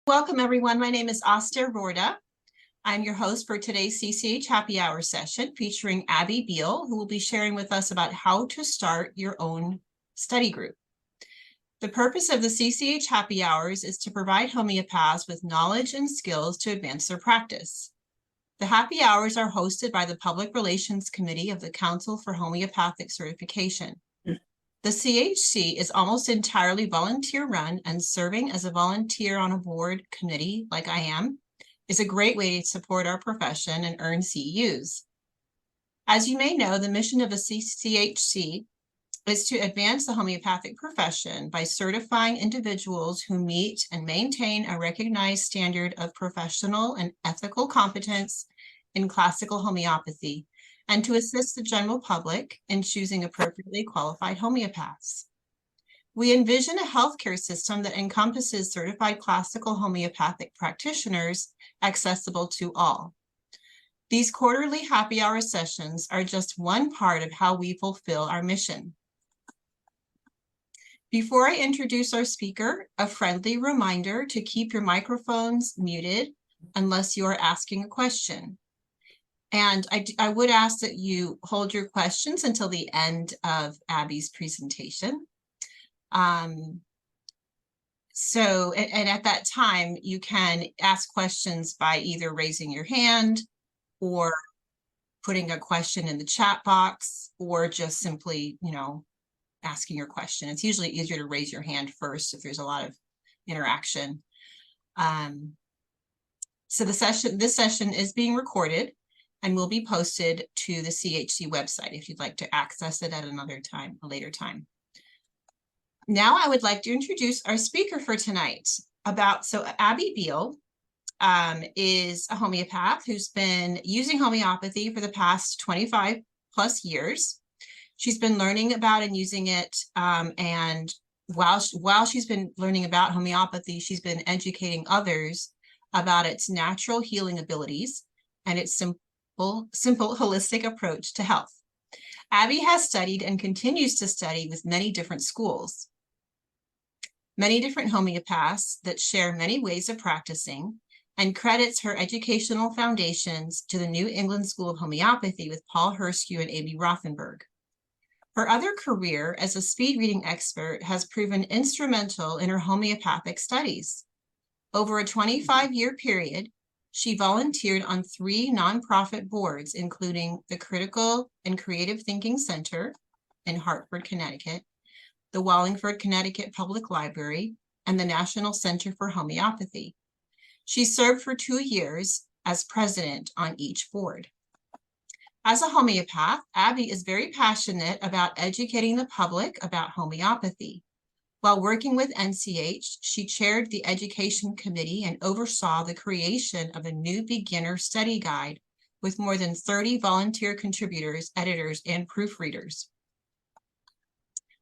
Welcome, everyone. My name is Aster Rorda. I'm your host for today's CCH Happy Hour session featuring Abby Beale, who will be sharing with us about how to start your own study group. The purpose of the CCH Happy Hours is to provide homeopaths with knowledge and skills to advance their practice. The Happy Hours are hosted by the Public Relations Committee of the Council for Homeopathic Certification. The CHC is almost entirely volunteer-run, and serving as a volunteer on a board committee, like I am, is a great way to support our profession and earn CEUs. As you may know, the mission of the CCHC is to advance the homeopathic profession by certifying individuals who meet and maintain a recognized standard of professional and ethical competence in classical homeopathy, and to assist the general public in choosing appropriately qualified homeopaths. We envision a healthcare system that encompasses certified classical homeopathic practitioners accessible to all. These quarterly happy hour sessions are just one part of how we fulfill our mission. Before I introduce our speaker, a friendly reminder to keep your microphones muted unless you are asking a question. And I would ask that you hold your questions until the end of Abby's presentation. And at that time, you can ask questions by either raising your hand or putting a question in the chat box, or just simply, asking your question. It's usually easier to raise your hand first if there's a lot of interaction. So this session is being recorded and will be posted to the CHC website if you'd like to access it at a later time. Now I would like to introduce our speaker for tonight. Abby Beale is a homeopath who's been using homeopathy for the past 25 plus years. She's been learning about and using it, and while she's been learning about homeopathy, she's been educating others about its natural healing abilities and its simple holistic approach to health. Abby has studied and continues to study with many different schools, many different homeopaths that share many ways of practicing, and credits her educational foundations to the New England School of Homeopathy with Paul Herskew and A.B. Rothenberg. Her other career as a speed reading expert has proven instrumental in her homeopathic studies. Over a 25-year period, she volunteered on 3 nonprofit boards, including the Critical and Creative Thinking Center in Hartford, Connecticut, the Wallingford, Connecticut Public Library, and the National Center for Homeopathy. She served for 2 years as president on each board. As a homeopath, Abby is very passionate about educating the public about homeopathy. While working with NCH, she chaired the education committee and oversaw the creation of a new beginner study guide with more than 30 volunteer contributors, editors, and proofreaders.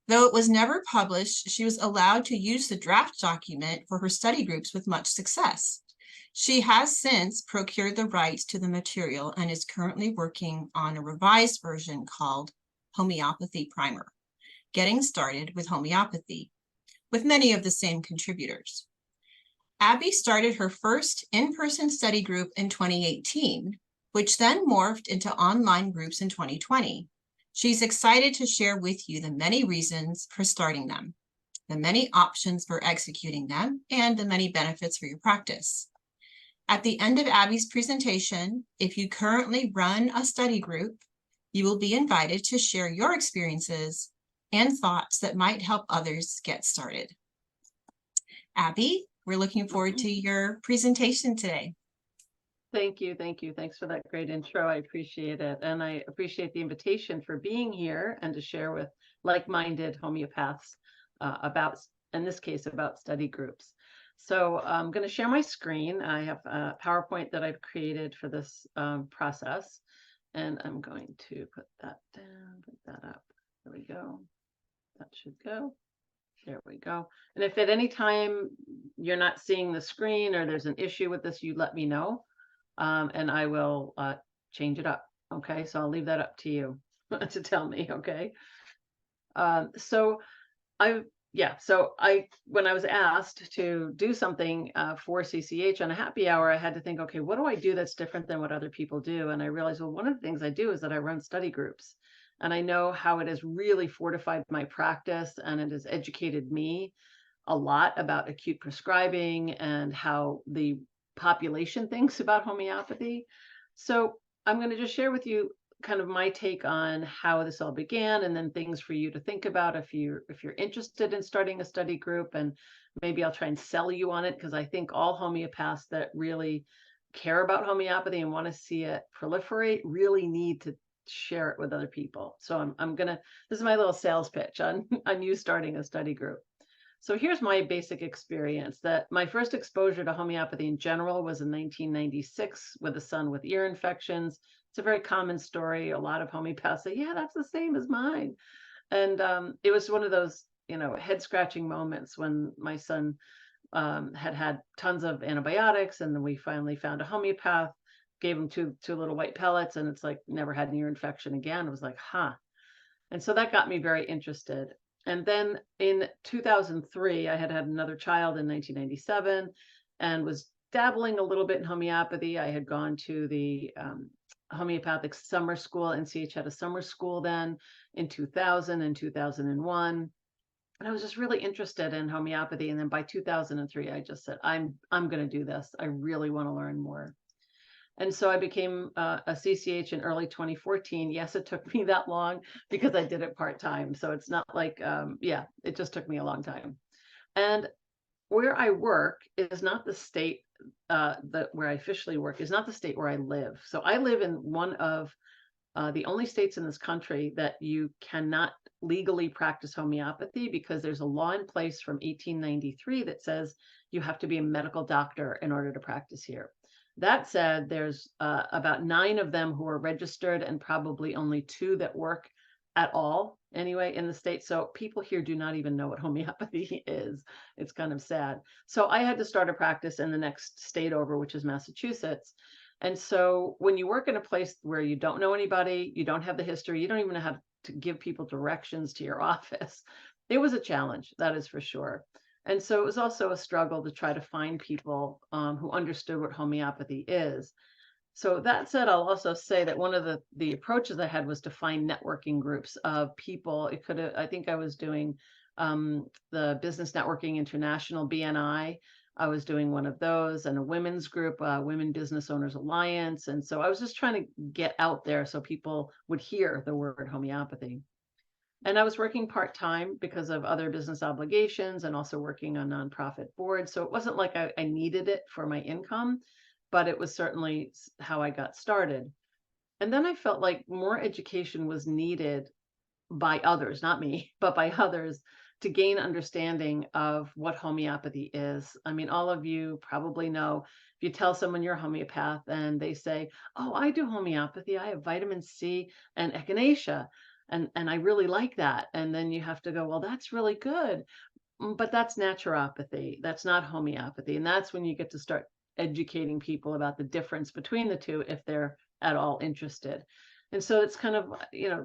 Though it was never published, she was allowed to use the draft document for her study groups with much success. She has since procured the rights to the material and is currently working on a revised version called Homeopathy Primer, Getting Started with Homeopathy, with many of the same contributors. Abby started her first in-person study group in 2018, which then morphed into online groups in 2020. She's excited to share with you the many reasons for starting them, the many options for executing them, and the many benefits for your practice. At the end of Abby's presentation, if you currently run a study group, you will be invited to share your experiences and thoughts that might help others get started. Abby, we're looking forward to your presentation today. Thank you. Thanks for that great intro. I appreciate it. And I appreciate the invitation for being here and to share with like-minded homeopaths about, in this case, about study groups. So I'm going to share my screen. I have a PowerPoint that I've created for this process, and I'm going to put that down, put that up. There we go. That should go. There we go. And if at any time you're not seeing the screen or there's an issue with this, you let me know, and I will change it up. Okay, so I'll leave that up to you to tell me. Okay. So yeah, so when I was asked to do something for CCH on a happy hour, I had to think, okay, what do I do that's different than what other people do? And I realized, well, one of the things I do is that I run study groups, and I know how it has really fortified my practice, and it has educated me a lot about acute prescribing and how the population thinks about homeopathy. So I'm going to just share with you kind of my take on how this all began, and then things for you to think about if you're interested in starting a study group. And maybe I'll try and sell you on it, because I think all homeopaths that really care about homeopathy and want to see it proliferate really need to share it with other people. So I'm gonna, this is my little sales pitch on on you starting a study group. So here's my basic experience. That my first exposure to homeopathy in general was in 1996 with a son with ear infections. It's a very common story. A lot of homeopaths say, yeah, that's the same as mine. And it was one of those, head scratching moments when my son had had tons of antibiotics. And then we finally found a homeopath, gave him two little white pellets, and it's like never had an ear infection again. It was like, huh. And so that got me very interested. And then in 2003, I had had another child in 1997 and was dabbling a little bit in homeopathy. I had gone to the homeopathic summer school. NCH had a summer school then in 2000 and 2001. And I was just really interested in homeopathy. And then by 2003, I just said, I'm going to do this. I really want to learn more. And so I became a CCH in early 2014. Yes, it took me that long because I did it part-time. So it's not like, yeah, it just took me a long time. And where I work is not the state, where I officially work is not the state where I live. So I live in one of the only states in this country that you cannot legally practice homeopathy, because there's a law in place from 1893 that says you have to be a medical doctor in order to practice here. That said, there's about 9 of them who are registered, and probably only 2 that work at all anyway in the state. So people here do not even know what homeopathy is. It's kind of sad. So I had to start a practice in the next state over, which is Massachusetts. And so when you work in a place where you don't know anybody, you don't have the history, you don't even know how to give people directions to your office, it was a challenge, that is for sure. And so it was also a struggle to try to find people who understood what homeopathy is. So that said, I'll also say that one of the approaches I had was to find networking groups of people. It could have, I think I was doing the Business Networking International, BNI. I was doing one of those, and a women's group, Women Business Owners Alliance. And so I was just trying to get out there so people would hear the word homeopathy. And I was working part-time because of other business obligations, and also working on nonprofit boards. So it wasn't like I needed it for my income, but it was certainly how I got started. And then I felt like more education was needed by others, not me, but by others, to gain understanding of what homeopathy is. I mean, all of you probably know, if you tell someone you're a homeopath and they say, oh, I do homeopathy, I have vitamin C and echinacea, and I really like that. And then you have to go, well, that's really good. But that's naturopathy. That's not homeopathy. And that's when you get to start educating people about the difference between the two, if they're at all interested. And so it's kind of,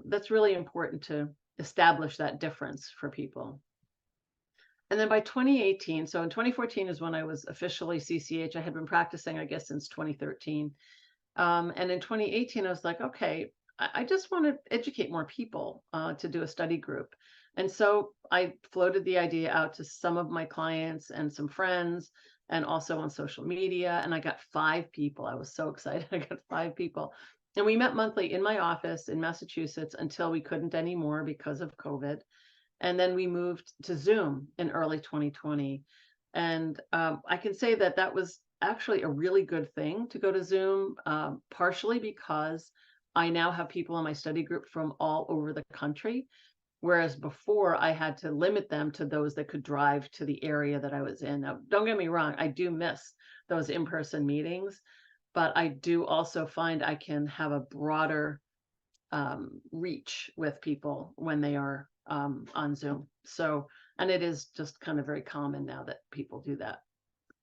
that's really important to establish that difference for people. And then by 2018, so in 2014 is when I was officially CCH. I had been practicing, I guess, since 2013. And in 2018, I was like, okay, I just want to educate more people to do a study group. And so I floated the idea out to some of my clients and some friends, and also on social media. And I got 5 people. I was so excited. I got 5 people. And we met monthly in my office in Massachusetts until we couldn't anymore because of COVID. And then we moved to Zoom in early 2020. And I can say that that was actually a really good thing to go to Zoom, partially because I now have people in my study group from all over the country. Whereas before, I had to limit them to those that could drive to the area that I was in. Now, don't get me wrong, I do miss those in-person meetings, but I do also find I can have a broader reach with people when they are on Zoom. So, and it is just kind of very common now that people do that.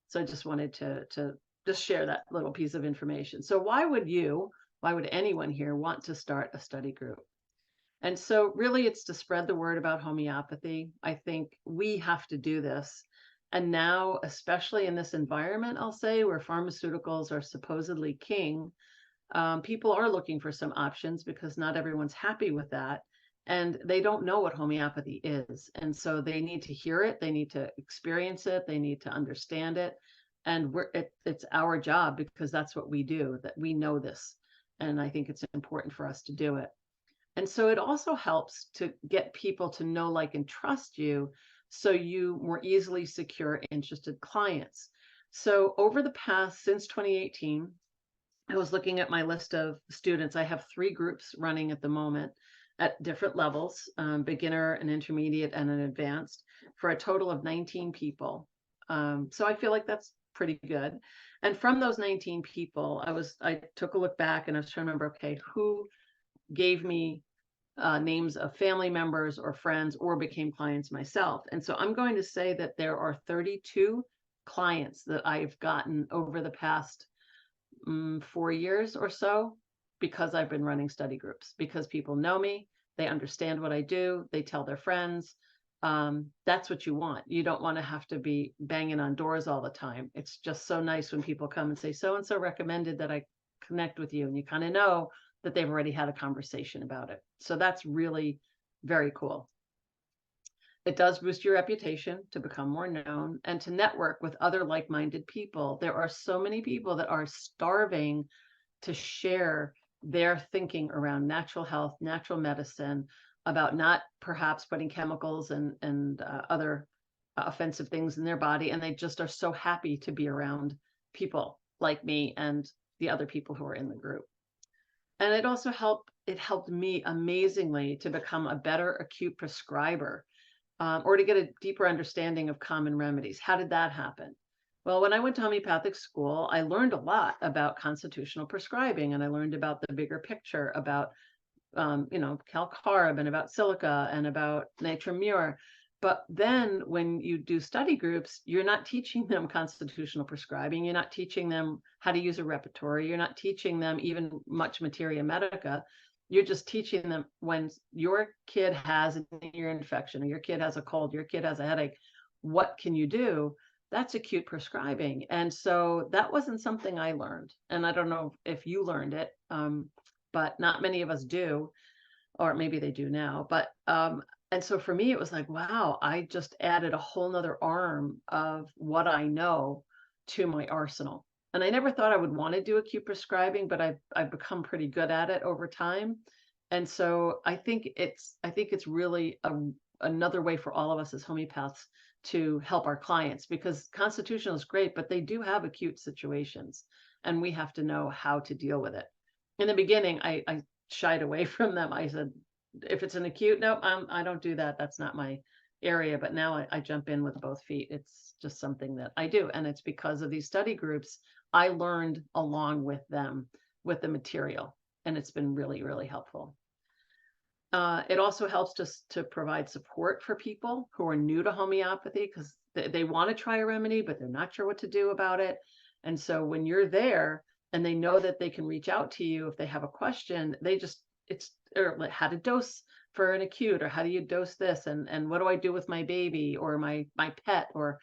So I just wanted to just share that little piece of information. So why would anyone here want to start a study group? And so really it's to spread the word about homeopathy. I think we have to do this. And now, especially in this environment, I'll say, where pharmaceuticals are supposedly king, people are looking for some options because not everyone's happy with that. And they don't know what homeopathy is. And so they need to hear it, they need to experience it, they need to understand it. And it's our job, because that's what we do, that we know this. And I think it's important for us to do it. And so it also helps to get people to know, like, and trust you, so you more easily secure interested clients. So over the past, since 2018, I was looking at my list of students. I have 3 groups running at the moment at different levels, beginner, an intermediate, and an advanced, for a total of 19 people. So I feel like that's pretty good. And from those 19 people, I took a look back and I was trying to remember, okay, who gave me names of family members or friends or became clients myself. And so I'm going to say that there are 32 clients that I've gotten over the past 4 years or so, because I've been running study groups, because people know me, they understand what I do, they tell their friends. That's what you want. You don't want to have to be banging on doors all the time. It's just so nice when people come and say, so and so recommended that I connect with you, and you kind of know that they've already had a conversation about it. So that's really very cool. It does boost your reputation to become more known and to network with other like-minded people. There are so many people that are starving to share their thinking around natural health, natural medicine, about not perhaps putting chemicals and other offensive things in their body. And they just are so happy to be around people like me and the other people who are in the group. And it helped me amazingly to become a better acute prescriber, or to get a deeper understanding of common remedies. How did that happen? Well, when I went to homeopathic school, I learned a lot about constitutional prescribing, and I learned about the bigger picture, about calcarb, and about silica, and about nitramur. But then when you do study groups, you're not teaching them constitutional prescribing. You're not teaching them how to use a repertory. You're not teaching them even much materia medica. You're just teaching them, when your kid has an ear infection, or your kid has a cold, your kid has a headache, what can you do? That's acute prescribing. And so that wasn't something I learned. And I don't know if you learned it, but not many of us do, or maybe they do now. But and so for me, it was like, wow, I just added a whole nother arm of what I know to my arsenal. And I never thought I would want to do acute prescribing, but I've become pretty good at it over time. And so I think it's really another way for all of us as homeopaths to help our clients, because constitutional is great, but they do have acute situations, and we have to know how to deal with it. In the beginning, I shied away from them. I said, if it's an acute, no, I don't do that. That's not my area. But now I jump in with both feet. It's just something that I do. And it's because of these study groups, I learned along with them, with the material. And it's been really, really helpful. It also helps to provide support for people who are new to homeopathy, because they want to try a remedy, but they're not sure what to do about it. And so when you're there and they know that they can reach out to you if they have a question, or like how to dose for an acute, or how do you dose this, and what do I do with my baby or my pet, or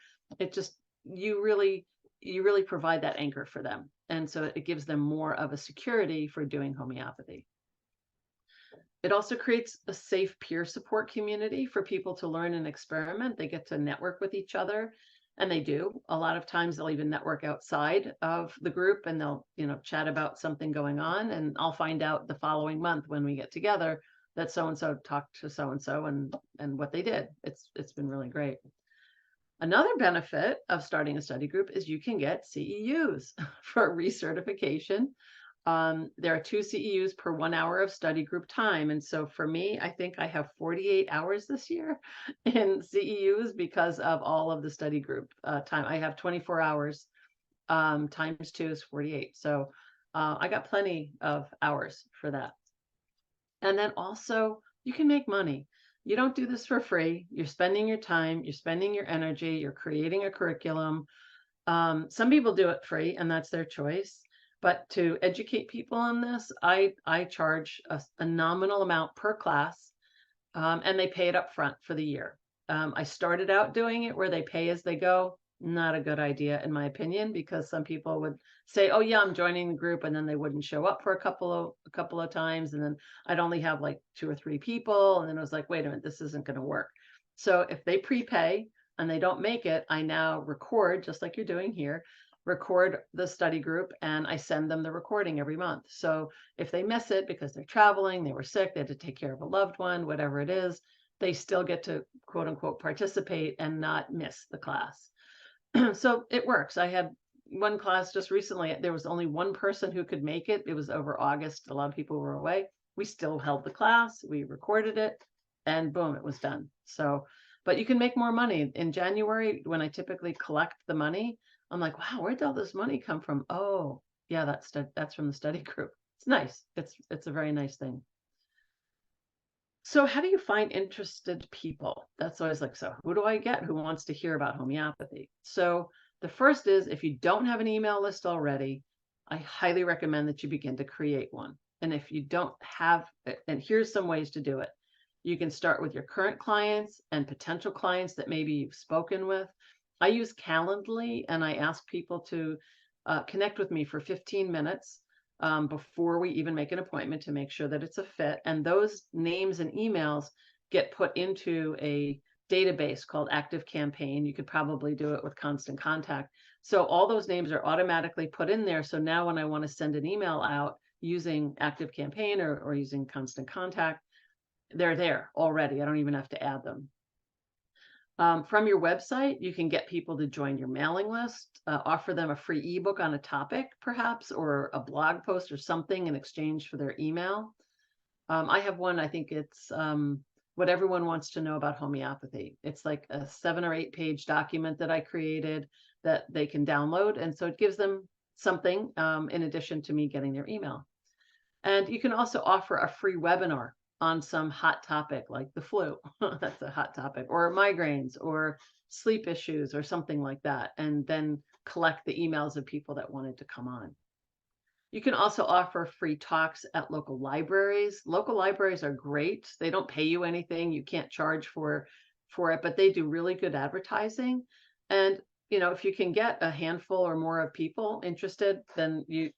you really provide that anchor for them. And so it gives them more of a security for doing homeopathy. It also creates a safe peer support community for people to learn and experiment. They get to network with each other, and they do. A lot of times they'll even network outside of the group, and they'll, chat about something going on. And I'll find out the following month when we get together that so-and-so talked to so-and-so and what they did. It's been really great. Another benefit of starting a study group is you can get CEUs for recertification. There are 2 CEUs per 1 hour of study group time. And so for me, I think I have 48 hours this year in CEUs because of all of the study group time. I have 24 hours, times 2 is 48. So I got plenty of hours for that. And then also you can make money. You don't do this for free. You're spending your time, you're spending your energy, you're creating a curriculum. Some people do it free, and that's their choice. But to educate people on this, I charge a nominal amount per class, and they pay it up front for the year. I started out doing it where they pay as they go. Not a good idea, in my opinion, because some people would say, "Oh yeah, I'm joining the group," and then they wouldn't show up for a couple of times, and then I'd only have like 2 or 3 people, and then it was like, "Wait a minute, this isn't going to work." So if they prepay and they don't make it, I now record, just like you're doing here, record the study group, and I send them the recording every month. So if they miss it because they're traveling, they were sick, they had to take care of a loved one, whatever it is, they still get to quote unquote participate and not miss the class. So it works. I had one class just recently. There was only one person who could make it. It was over August. A lot of people were away. We still held the class. We recorded it, and boom, it was done. So, but you can make more money in January when I typically collect the money. I'm like, wow, where'd all this money come from? Oh, yeah, that's from the study group. It's nice. It's a very nice thing. So how do you find interested people? That's always like, so who do I get who wants to hear about homeopathy? So the first is, if you don't have an email list already, I highly recommend that you begin to create one. And if you don't have, and here's some ways to do it. You can start with your current clients and potential clients that maybe you've spoken with. I use Calendly, and I ask people to connect with me for 15 minutes before we even make an appointment to make sure that it's a fit. And those names and emails get put into a database called Active Campaign. You could probably do it with Constant Contact. So all those names are automatically put in there. So now when I want to send an email out using Active Campaign or using Constant Contact, they're there already. I don't even have to add them. From your website, you can get people to join your mailing list, offer them a free ebook on a topic, perhaps, or a blog post or something in exchange for their email. I have one, I think it's what everyone wants to know about homeopathy. It's like a 7 or 8 page document that I created that they can download. And so it gives them something in addition to me getting their email. And you can also offer a free webinar on some hot topic like the flu. That's a hot topic, or migraines, or sleep issues, or something like that, and then collect the emails of people that wanted to come on. You can also offer free talks at local libraries. Local libraries are great. They don't pay you anything. You can't charge for it, but they do really good advertising. And if you can get a handful or more of people interested, then you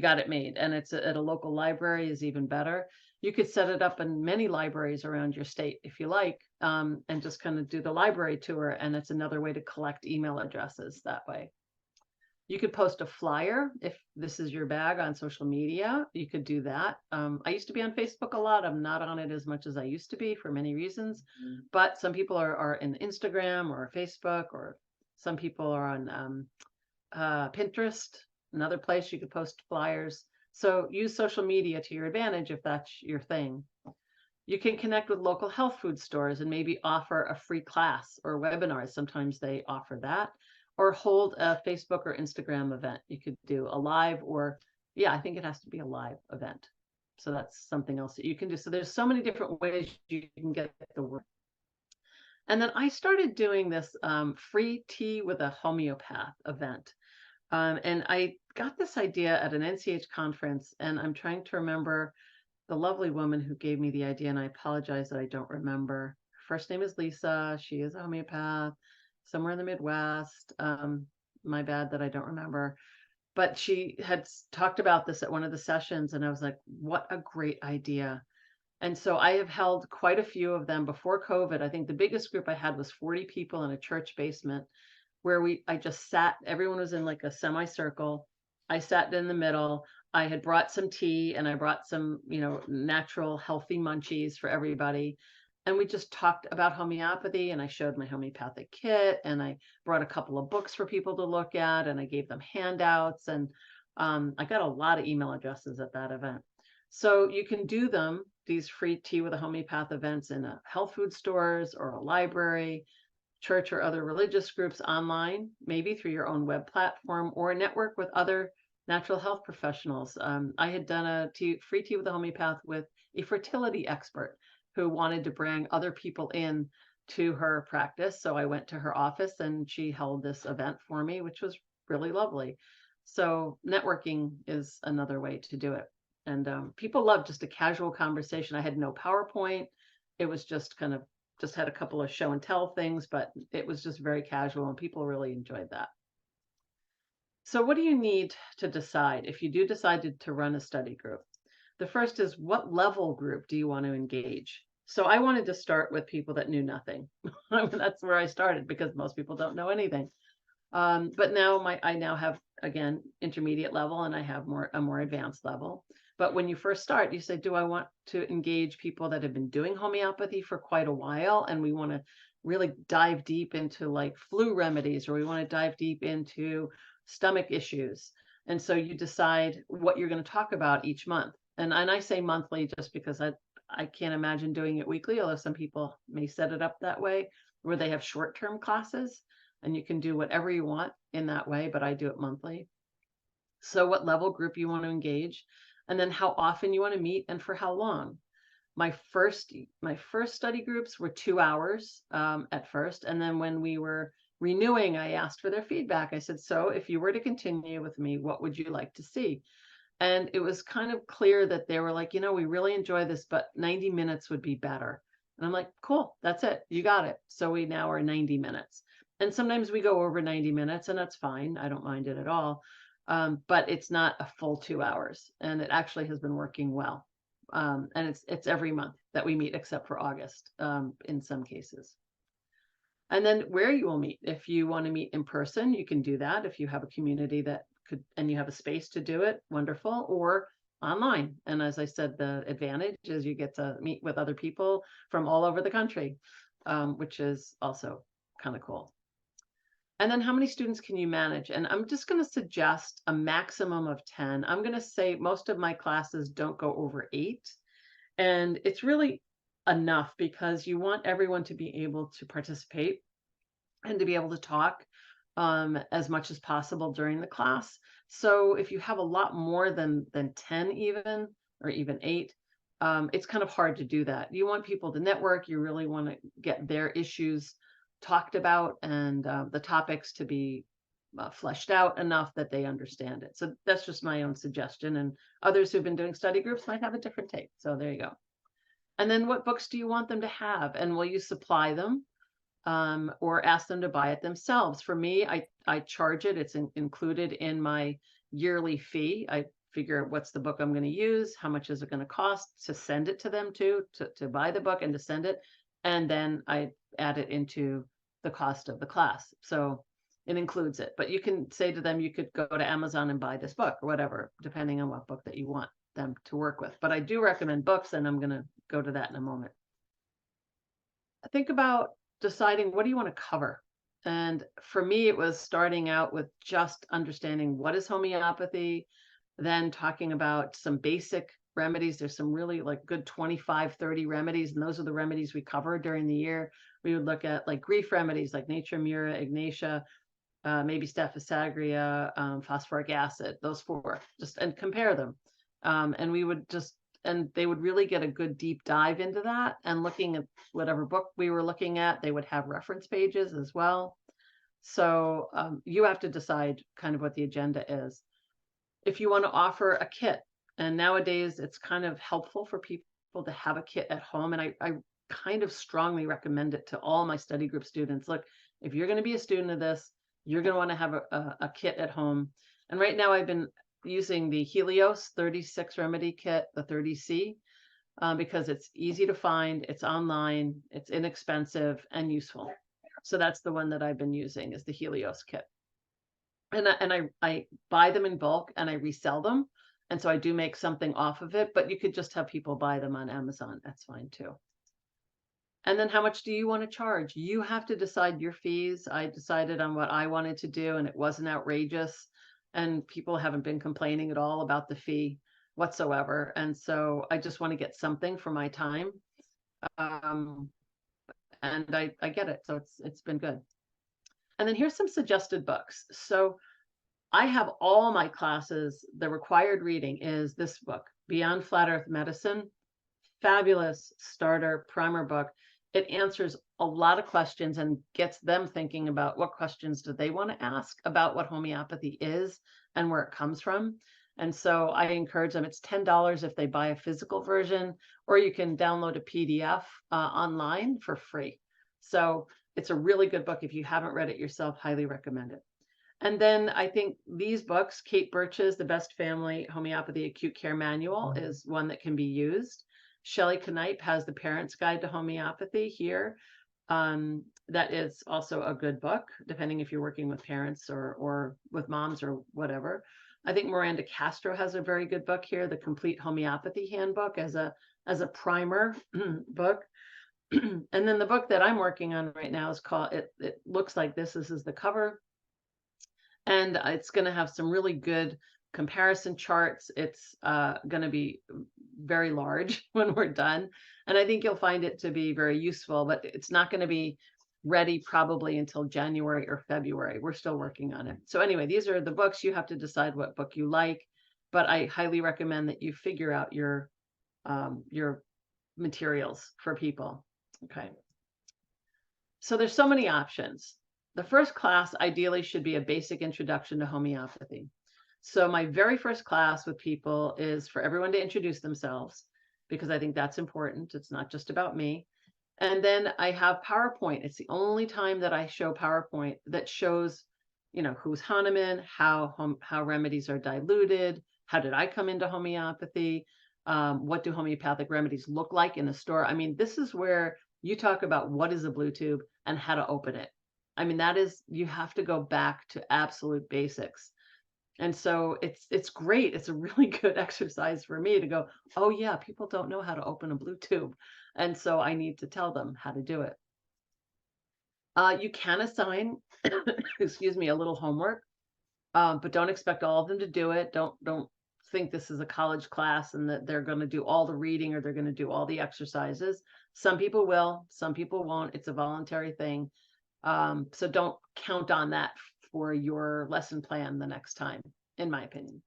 got it made. And it's at a local library is even better. You could set it up in many libraries around your state if you like, and just kind of do the library tour. And it's another way to collect email addresses that way. You could post a flyer if this is your bag on social media. You could do that. I used to be on Facebook a lot. I'm not on it as much as I used to be for many reasons, but some people are in Instagram or Facebook, or some people are on Pinterest, another place you could post flyers. So use social media to your advantage if that's your thing. You can connect with local health food stores and maybe offer a free class or webinars. Sometimes they offer that, or hold a Facebook or Instagram event. You could do a live, or I think it has to be a live event. So that's something else that you can do. So there's so many different ways you can get the word. And then I started doing this free tea with a homeopath event. And I got this idea at an NCH conference, and I'm trying to remember the lovely woman who gave me the idea, and I apologize that I don't remember. Her first name is Lisa. She is a homeopath somewhere in the Midwest. My bad that I don't remember. But she had talked about this at one of the sessions, and I was like, what a great idea. And so I have held quite a few of them before COVID. I think the biggest group I had was 40 people in a church basement, where I just sat, everyone was in like a semicircle. I sat in the middle. I had brought some tea, and I brought some, natural healthy munchies for everybody. And we just talked about homeopathy, and I showed my homeopathic kit, and I brought a couple of books for people to look at, and I gave them handouts, and I got a lot of email addresses at that event. So you can do these free tea with a homeopath events in a health food stores or a library, church, or other religious groups online, maybe through your own web platform, or network with other natural health professionals. I had done a free tea with a homeopath with a fertility expert who wanted to bring other people in to her practice. So I went to her office, and she held this event for me, which was really lovely. So networking is another way to do it. And people love just a casual conversation. I had no PowerPoint. It was just kind of just had a couple of show and tell things, but it was just very casual and people really enjoyed that. So what do you need to decide if you do decide to run a study group? The first is, what level group do you want to engage? So I wanted to start with people that knew nothing. That's where I started because most people don't know anything. But now I now have, again, intermediate level, and I have a more advanced level. But when you first start, you say, do I want to engage people that have been doing homeopathy for quite a while, and we want to really dive deep into like flu remedies, or we want to dive deep into stomach issues? And so you decide what you're going to talk about each month. And I say monthly just because I can't imagine doing it weekly, although some people may set it up that way, where they have short-term classes and you can do whatever you want in that way, but I do it monthly. So what level group you want to engage, and then how often you want to meet and for how long. My first study groups were 2 hours at first. And then when we were renewing, I asked for their feedback. I said, so if you were to continue with me, what would you like to see? And it was kind of clear that they were like, we really enjoy this, but 90 minutes would be better. And I'm like, cool, that's it. You got it. So we now are 90 minutes. And sometimes we go over 90 minutes, and that's fine. I don't mind it at all. But it's not a full 2 hours. And it actually has been working well. And it's every month that we meet, except for August, in some cases. And then where you will meet. If you want to meet in person, you can do that. If you have a community that could, and you have a space to do it, wonderful, or online. And as I said, the advantage is you get to meet with other people from all over the country, which is also kind of cool. And then how many students can you manage? And I'm just going to suggest a maximum of 10. I'm going to say most of my classes don't go over 8. And it's really enough because you want everyone to be able to participate and to be able to talk as much as possible during the class. So if you have a lot more than 10 even, or even 8, it's kind of hard to do that. You want people to network. You really want to get their issues talked about and the topics to be fleshed out enough that they understand it. So that's just my own suggestion. And others who've been doing study groups might have a different take. So there you go. And then what books do you want them to have? And will you supply them or ask them to buy it themselves? For me, I charge it. It's included in my yearly fee. I figure what's the book I'm going to use, how much is it going to cost to send it to them to buy the book and to send it. And then I add it into the cost of the class. So it includes it. But you can say to them, you could go to Amazon and buy this book or whatever, depending on what book that you want them to work with. But I do recommend books, and I'm going to go to that in a moment. Think about deciding, what do you want to cover? And for me, it was starting out with just understanding what is homeopathy, then talking about some basic remedies. There's some really like good 25, 30 remedies, and those are the remedies we cover during the year. We would look at like grief remedies like Nature Mura, Ignatia, maybe Staphysagria, phosphoric acid, those 4, just and compare them. And we would just, and they would really get a good deep dive into that. And looking at whatever book we were looking at, they would have reference pages as well. So you have to decide kind of what the agenda is. If you want to offer a kit, and nowadays it's kind of helpful for people to have a kit at home. And I kind of strongly recommend it to all my study group students. Look, if you're going to be a student of this, you're going to want to have a kit at home. And right now I've been using the Helios 36 remedy kit, the 30C, because it's easy to find, it's online, it's inexpensive and useful. So that's the one that I've been using, is the Helios kit. And I buy them in bulk and I resell them. And so I do make something off of it, but you could just have people buy them on Amazon. That's fine too. And then how much do you want to charge? You have to decide your fees. I decided on what I wanted to do, and it wasn't outrageous. And people haven't been complaining at all about the fee whatsoever. And so I just want to get something for my time. And I get it. So it's been good. And then here's some suggested books. So I have all my classes, the required reading is this book, Beyond Flat Earth Medicine. Fabulous starter primer book. it answers a lot of questions and gets them thinking about what questions do they want to ask about what homeopathy is and where it comes from. And so I encourage them, it's $10 if they buy a physical version, or you can download a PDF online for free. So it's a really good book. If you haven't read it yourself, highly recommend it. And then I think these books, Kate Birch's The Best Family Homeopathy Acute Care Manual is one that can be used. Shelley Knipe has The Parent's Guide to Homeopathy here. That is also a good book, depending if you're working with parents or with moms or whatever. I think Miranda Castro has a very good book here, The Complete Homeopathy Handbook, as a primer book. And then the book that I'm working on right now is called, it looks like this is the cover. And it's going to have some really good comparison charts. It's going to be very large when we're done. And I think you'll find it to be very useful, but it's not going to be ready probably until January or February. We're still working on it. So anyway, these are the books. You have to decide what book you like, but I highly recommend that you figure out your materials for people. Okay. So there's so many options. The first class ideally should be a basic introduction to homeopathy. So my very first class with people is for everyone to introduce themselves, because I think that's important. It's not just about me. And then I have PowerPoint. It's the only time that I show PowerPoint that shows, you know, who's Hahnemann, how remedies are diluted, how did I come into homeopathy, what do homeopathic remedies look like in a store. I mean, this is where you talk about what is a blue tube and how to open it. I mean, that is, you have to go back to absolute basics. And so it's great. It's a really good exercise for me to go, oh yeah, people don't know how to open a blue tube. And so I need to tell them how to do it. You can assign, excuse me, a little homework, but don't expect all of them to do it. Don't think this is a college class and that they're going to do all the reading or they're going to do all the exercises. Some people will, some people won't. It's a voluntary thing. So don't count on that for your lesson plan the next time, in my opinion.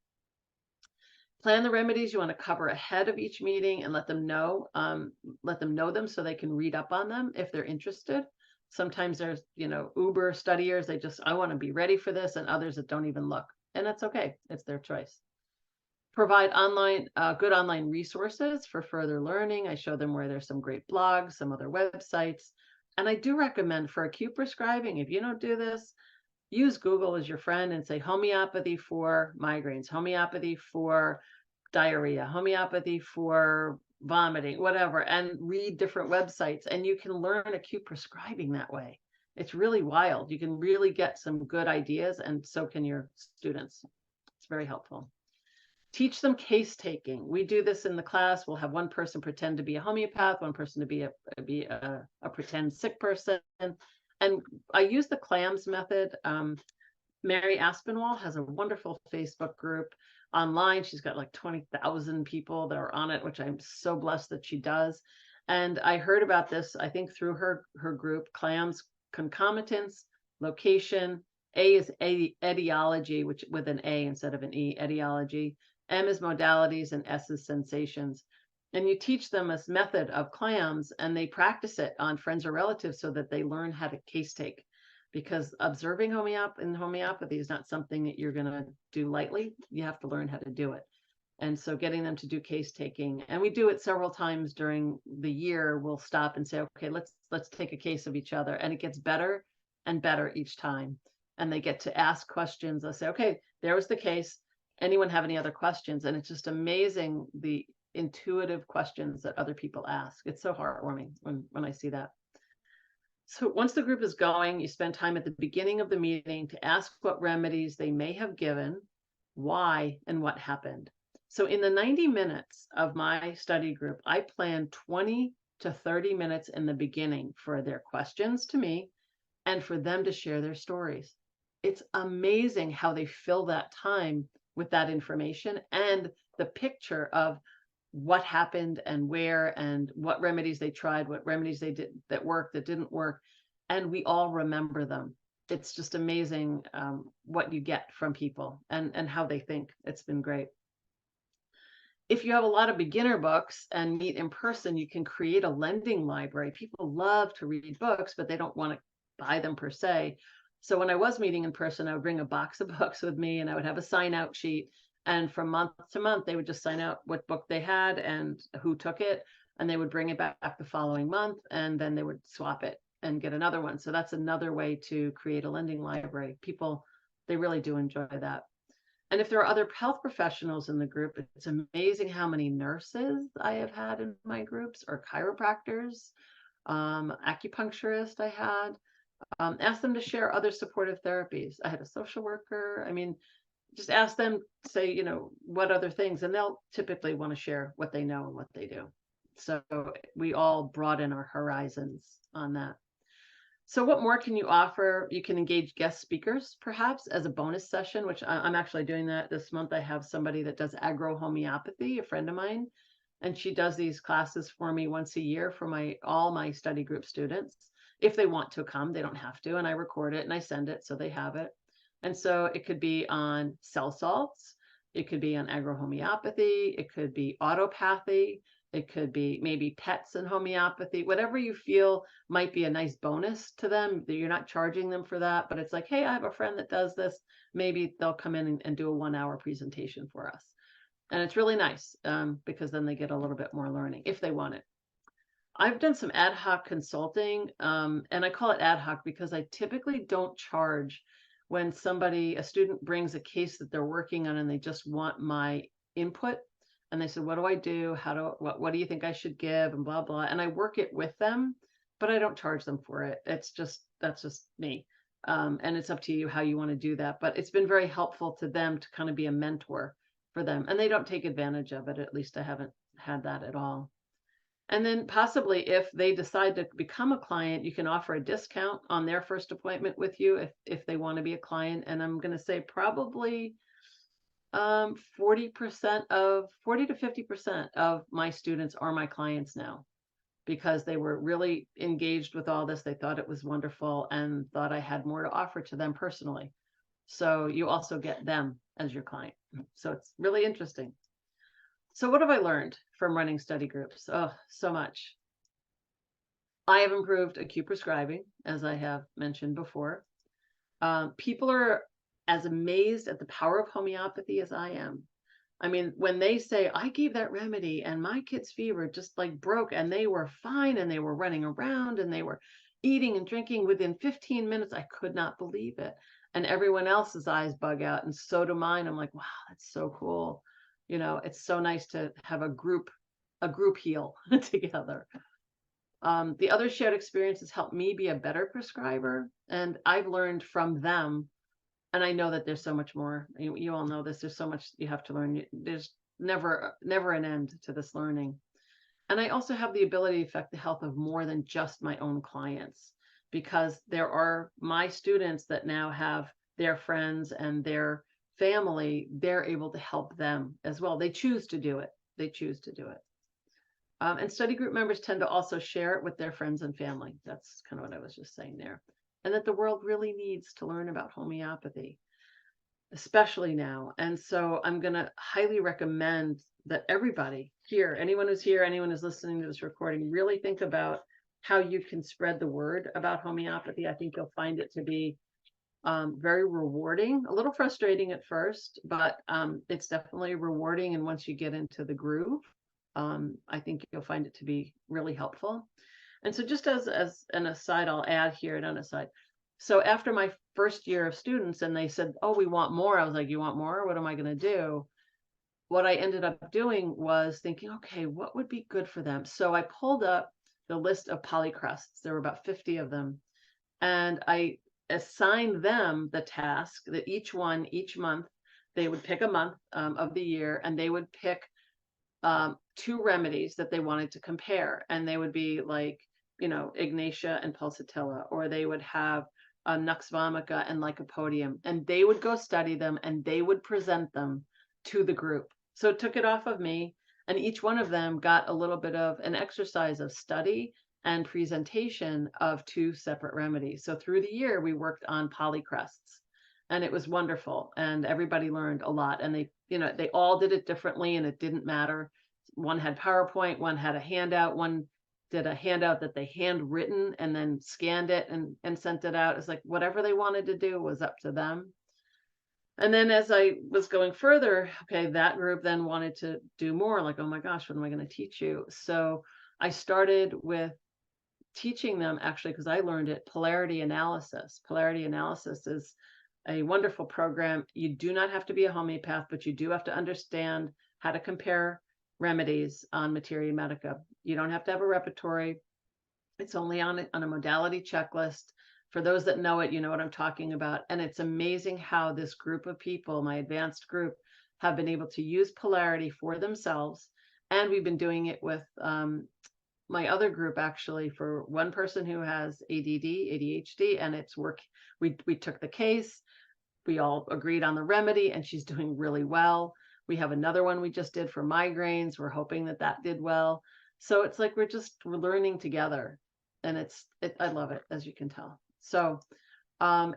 Plan the remedies you want to cover ahead of each meeting and let them know them so they can read up on them if they're interested. Sometimes there's, you know, uber studiers, they just, I want to be ready for this, and others that don't even look. And that's okay. It's their choice. Provide good online resources for further learning. I show them where there's some great blogs, some other websites. And I do recommend for acute prescribing, if you don't do this, use Google as your friend and say homeopathy for migraines, homeopathy for diarrhea, homeopathy for vomiting, whatever, and read different websites. And you can learn acute prescribing that way. It's really wild. You can really get some good ideas, and so can your students. It's very helpful. Teach them case taking. We do this in the class. We'll have one person pretend to be a homeopath, one person to be a pretend sick person. And I use the clams method. Mary Aspinwall has a wonderful Facebook group online. She's got like 20,000 people that are on it, which I'm so blessed that she does. And I heard about this, I think, through her group, clams, concomitants, location. A is etiology, which with an A instead of an E, etiology. M is modalities, and S is sensations. And you teach them this method of clams, and they practice it on friends or relatives so that they learn how to case take. Because observing in homeopathy is not something that you're going to do lightly. You have to learn how to do it. And so getting them to do case taking, and we do it several times during the year. We'll stop and say, okay, let's take a case of each other. And it gets better and better each time. And they get to ask questions. They'll say, okay, there was the case. Anyone have any other questions? And it's just amazing the intuitive questions that other people ask. It's so heartwarming when I see that. So once the group is going, you spend time at the beginning of the meeting to ask what remedies they may have given, why, and what happened. So in the 90 minutes of my study group, I plan 20 to 30 minutes in the beginning for their questions to me and for them to share their stories. It's amazing how they fill that time with that information and the picture of what happened and where and what remedies they tried, what remedies they did that worked, that didn't work. And we all remember them. It's just amazing what you get from people and how they think. It's been great. if you have a lot of beginner books and meet in person, you can create a lending library. People love to read books, but they don't want to buy them per se. So when I was meeting in person, I would bring a box of books with me and I would have a sign out sheet. And from month to month, they would just sign out what book they had and who took it. And they would bring it back the following month, and then they would swap it and get another one. So that's another way to create a lending library. People, they really do enjoy that. And if there are other health professionals in the group, it's amazing how many nurses I have had in my groups, or chiropractors, acupuncturist I had. Ask them to share other supportive therapies. I had a social worker. I mean, just ask them, say, what other things, and they'll typically want to share what they know and what they do. So we all broaden our horizons on that. So what more can you offer? You can engage guest speakers, perhaps, as a bonus session, which I'm actually doing that this month. I have somebody that does Homeopathy, a friend of mine, and she does these classes for me once a year for all my study group students. If they want to come, they don't have to, and I record it and I send it so they have it. And so it could be on cell salts, it could be on Homeopathy, it could be autopathy, it could be maybe pets and homeopathy, whatever you feel might be a nice bonus to them, that you're not charging them for that, but it's like, hey, I have a friend that does this. Maybe they'll come in and do a 1-hour presentation for us. And it's really nice because then they get a little bit more learning if they want it. I've done some ad hoc consulting, and I call it ad hoc because I typically don't charge when a student brings a case that they're working on and they just want my input. And they said, what do I do? What do you think I should give? And blah, blah. And I work it with them, but I don't charge them for it. That's just me. And it's up to you how you want to do that. But it's been very helpful to them to kind of be a mentor for them. And they don't take advantage of it. At least I haven't had that at all. And then possibly if they decide to become a client, you can offer a discount on their first appointment with you if they want to be a client. And I'm going to say probably 40 to 50% of my students are my clients now, because they were really engaged with all this. They thought it was wonderful and thought I had more to offer to them personally. So you also get them as your client. So it's really interesting. So what have I learned from running study groups? Oh, so much. I have improved acute prescribing, as I have mentioned before. People are as amazed at the power of homeopathy as I am. I mean, when they say, I gave that remedy and my kid's fever just like broke and they were fine and they were running around and they were eating and drinking within 15 minutes, I could not believe it. And everyone else's eyes bug out, and so do mine. I'm like, wow, that's so cool. It's so nice to have a group heal together. The other shared experiences helped me be a better prescriber, and I've learned from them. And I know that there's so much more. You all know this. There's so much you have to learn. There's never an end to this learning. And I also have the ability to affect the health of more than just my own clients, because there are my students that now have their friends and their family. They're able to help them as well. They choose to do it. And study group members tend to also share it with their friends and family. That's kind of what I was just saying there. And that the world really needs to learn about homeopathy, especially now. And so I'm going to highly recommend that everybody here, anyone who's listening to this recording, really think about how you can spread the word about homeopathy. I think you'll find it to be very rewarding, a little frustrating at first, but it's definitely rewarding. And once you get into the groove, I think you'll find it to be really helpful. And so just as an aside, I'll add here an aside. So after my first year of students and they said, oh, we want more. I was like, you want more? What am I going to do? What I ended up doing was thinking, okay, what would be good for them? So I pulled up the list of polycrusts. There were about 50 of them. And I assigned them the task that each month, they would pick a month of the year, and they would pick 2 remedies that they wanted to compare. And they would be like, Ignatia and Pulsatilla, or they would have Nux vomica and Lycopodium, and they would go study them and they would present them to the group. So it took it off of me, and each one of them got a little bit of an exercise of study and presentation of 2 separate remedies. So through the year, we worked on polycrusts. And it was wonderful. And everybody learned a lot. And they, they all did it differently and it didn't matter. One had PowerPoint, one had a handout, one did a handout that they handwritten and then scanned it and sent it out. It's like whatever they wanted to do was up to them. And then as I was going further, okay, that group then wanted to do more, like, oh my gosh, what am I going to teach you? So I started with teaching them, actually, because I learned it, polarity analysis. Polarity analysis is a wonderful program. You do not have to be a homeopath, but you do have to understand how to compare remedies on Materia Medica. You don't have to have a repertory. It's only on a modality checklist. For those that know it, you know what I'm talking about. And it's amazing how this group of people, my advanced group, have been able to use polarity for themselves. And we've been doing it with my other group, actually, for one person who has ADD, ADHD, and it's work. We took the case. We all agreed on the remedy, and she's doing really well. We have another one we just did for migraines. We're hoping that that did well. So it's like we're learning together, and I love it, as you can tell. So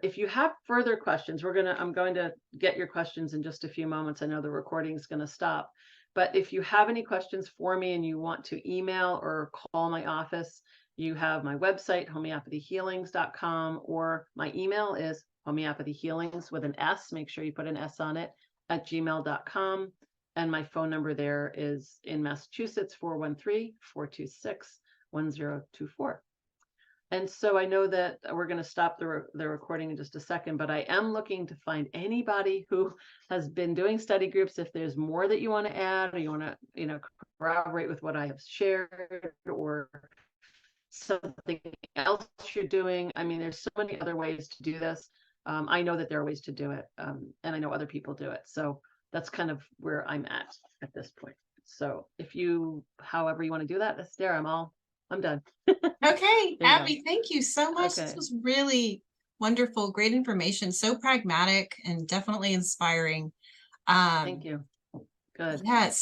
if you have further questions, I'm going to get your questions in just a few moments. I know the recording is going to stop, but if you have any questions for me and you want to email or call my office, you have my website, homeopathyhealings.com, or my email is homeopathyhealings with an S. Make sure you put an S on it, at gmail.com. And my phone number there is in Massachusetts, 413-426-1024. And so I know that we're going to stop the recording in just a second, but I am looking to find anybody who has been doing study groups. If there's more that you want to add, or you want to, corroborate with what I have shared, or something else you're doing. I mean, there's so many other ways to do this. I know that there are ways to do it, and I know other people do it. So that's kind of where I'm at this point. So if however you want to do that, that's there. I'm done. Okay, Abby, thank you so much. Okay. This was really wonderful, great information, so pragmatic and definitely inspiring. Thank you. Good. Yes.